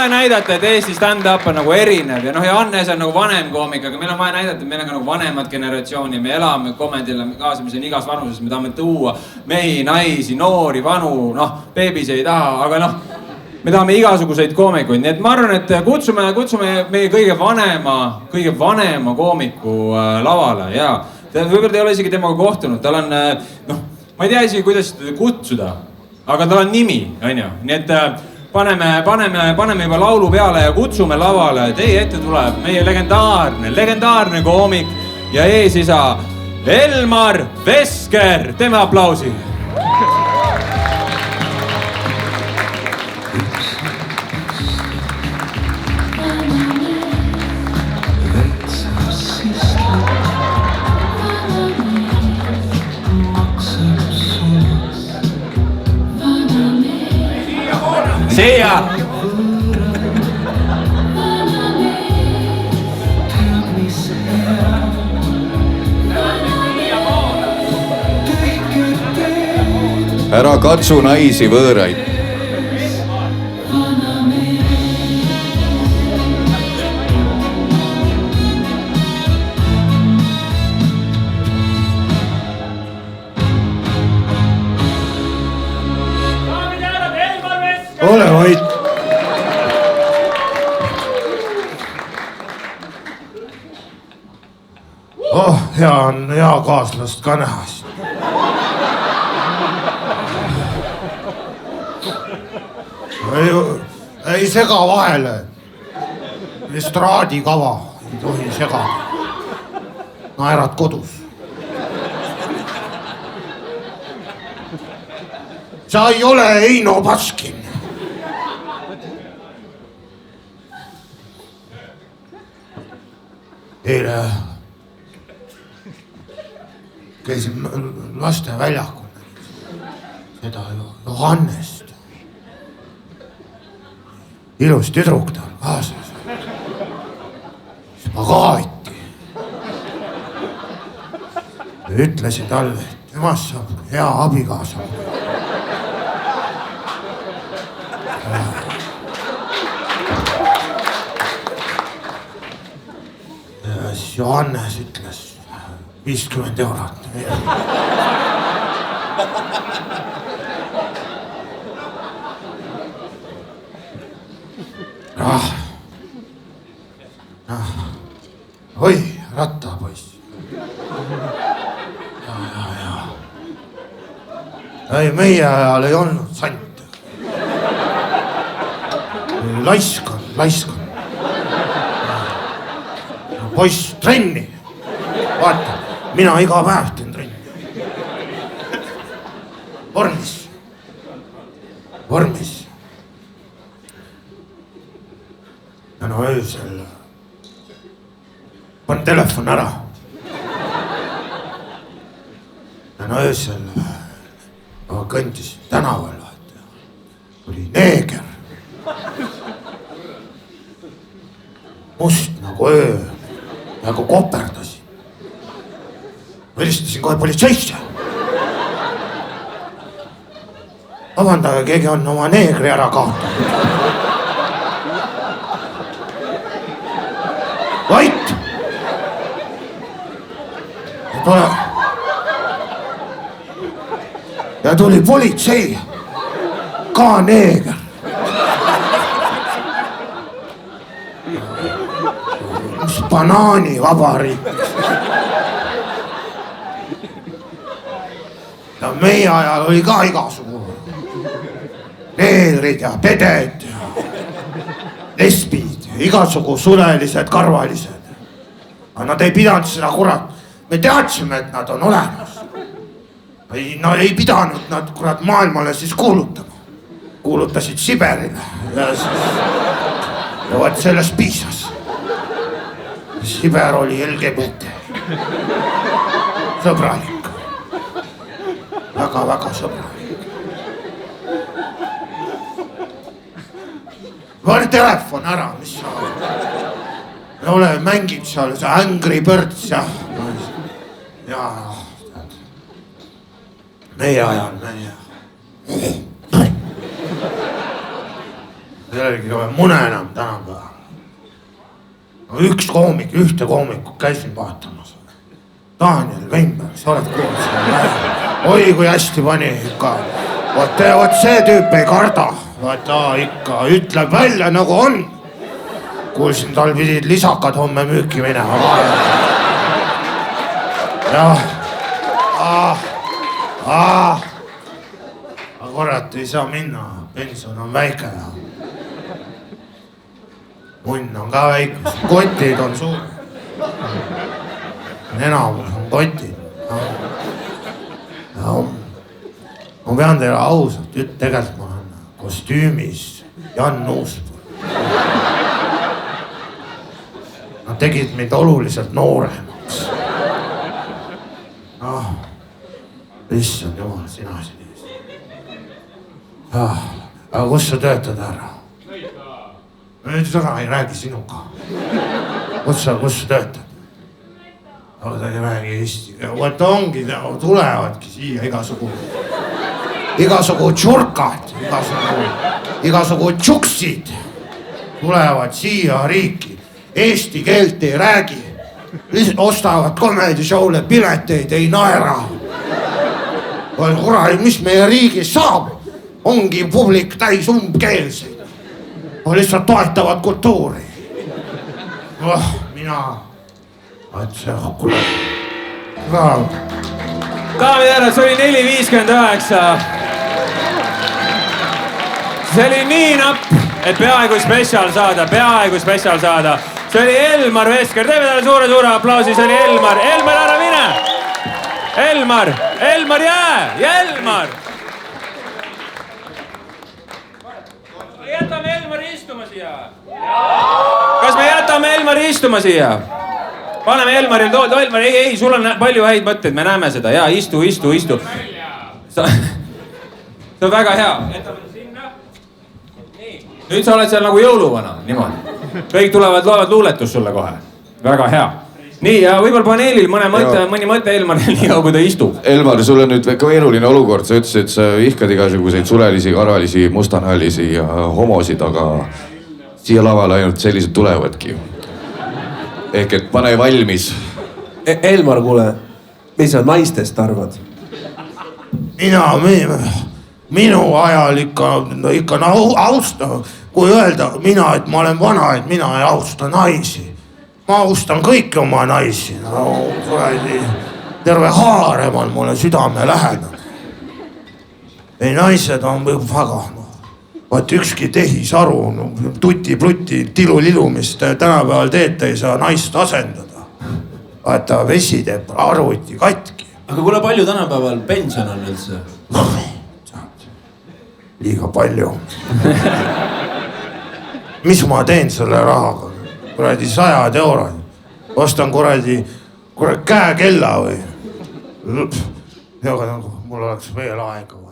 vaja näidata, et Eesti stand-up on nagu erinev ja ja Hannes on nagu vanem koomik, aga meil on vaja näidata, et meil on ka nagu vanemat generatsiooni, me elame komedile kaasa, mis on igas vanuses, me tahame tuua mehi, naisi, noori, vanu, beebis ei taha, aga me tahame igasuguseid koomikuid, nii et ma arvan, et kutsume meie kõige vanema koomiku lavale ja võib-olla te ei ole isegi temaga kohtunud, tal on, ma ei tea isegi, kuidas teda kutsuda, aga tal on nimi, onju, nii et paneme juba laulu peale ja kutsume lavale, teie ette tuleb meie legendaarne koomik ja eesisa Elmar Vesker, teeme aplausi. Siia! Ära katsu naisi võõraid. Ole vait. Hea kaaslast ka näha. Ei sega vahele. Estraadikava ei tohi segada. Naerad kodus. Sa ei ole Eino Baskin. Eile käisin lasteväljakul seda Johannest. Ilus tüdruk ta on kaasas. Spagaati. Ütlesin talle, et temast saab hea abikaasa. Johannes ütles 50 eurot. Oi, rattapoiss. Ei, meie ajal ei olnud sant. Laiskan. Poiss, trenni. Vaata, mina iga päev teen trenni. Vormis. Ja öösel pan telefon ära. Ja öösel kõndis tänaval. Oli neeger. Must nagu öö. Nagu koperdasin. Helistasin kohe politseisse. Vabandage, keegi on oma neegri ära kaotanud. Vait! Ja tuli politsei. Ka neeger. Banaani vabariik. Ja meie ajal oli ka igasugu. Neegrid ja peded ja lesbid, igasugu sulelised, karvalised. Aga nad ei pidanud seda kurat. Me teadsime, et nad on olemas. Nad ei pidanud nad kurat maailmale siis kuulutama. Kuulutasid Siberile. Ja võt sellest piisas. Siber oli LGBT. Sõbralik. Väga sõbralik. Võri telefon ära, mis sa ole, mängid seal see Angry Birds ja meie ajal sellelgi ei ole mune enam tänapäeval. Üks koomik, ühte koomikut käisin vaatamas. Daniel Weinberg, sa oled kuulnud seda? Oi, kui hästi pani ikka. Vot see tüüp ei karda. Ta ikka ütleb välja nagu on. Kuulsin, tal pidid lisakad homme müüki minema. Jah. Aga kurat, ei saa minna. Pension on väike ja munn on ka väike. Kotid on suur. Enamus on kotid. Ma pean teile ausalt, tegelikult ma olen kostüümis Jan Nuuspool. Nad tegid mind oluliselt nooremaks. Issand jumal, sina siin ees. Aga kus sa töötad ära? Nüüd täna ei räägi sinuga. Kus sa töötad? Aga ta ei räägi eesti. Võt ongi, tulevadki siia igasugu tšurkad, igasugu tšuksid tulevad siia riiki. Eesti keelt ei räägi. Ostavad komedishowle pileteid, ei naera. Kurat, mis meie riigis saab? Ongi publik täis umbkeelseid. Lihtsalt toetavad kultuuri. Mina... Daamid ja härrad, see oli 4.59. See oli nii napp, et peaaegu spetsial saada. See oli Elmar Vesker. Teeme talle suure aplausi, see oli Elmar. Elmar, ära mine! Elmar, jää! Ja Elmar! Jätame Elmari istuma siia. Kas me jätame Elmari istuma siia? Paneme Elmaril Elmar, ei, sul on palju häid mõtteid, me näeme seda. Jaa, istu. See on väga hea. Jätame sinna. Nii. Nüüd sa oled seal nagu jõuluvana, niimoodi. Kõik tulevad, loevad luuletus sulle kohe. Väga hea. Nii, ja võib-olla paneelil mõni mõte Elmaril nii kui ta istub. Elmar, sul on nüüd keeruline olukord. Sa ütlesid, et sa vihkad igasuguseid sulelisi, karvalisi, mustanahalisi ja homosid, aga siia lavale ainult sellised tulevadki. Ehk et pane valmis. Elmar, kuule, mis sa naistest arvad? Minu ajal ikka austa, kui öelda et ma olen vana, et mina ei austa naisi. Ma austan kõiki oma naisi. Terve Haarem on mulle südame lähedal. Ei, naised on väga... Vaat ükski tehisaru, tuti-pluti, tilu-lilumist tänapäeval teete ei saa naist asendada. Vaata, vesi teeb arvuti katki. Aga kuule, palju tänapäeval pension on üldse? Liiga palju. Mis ma teen selle rahaga? Kuradi 100 eurod. Ostan kuradi käekella või? Mul oleks veel aega.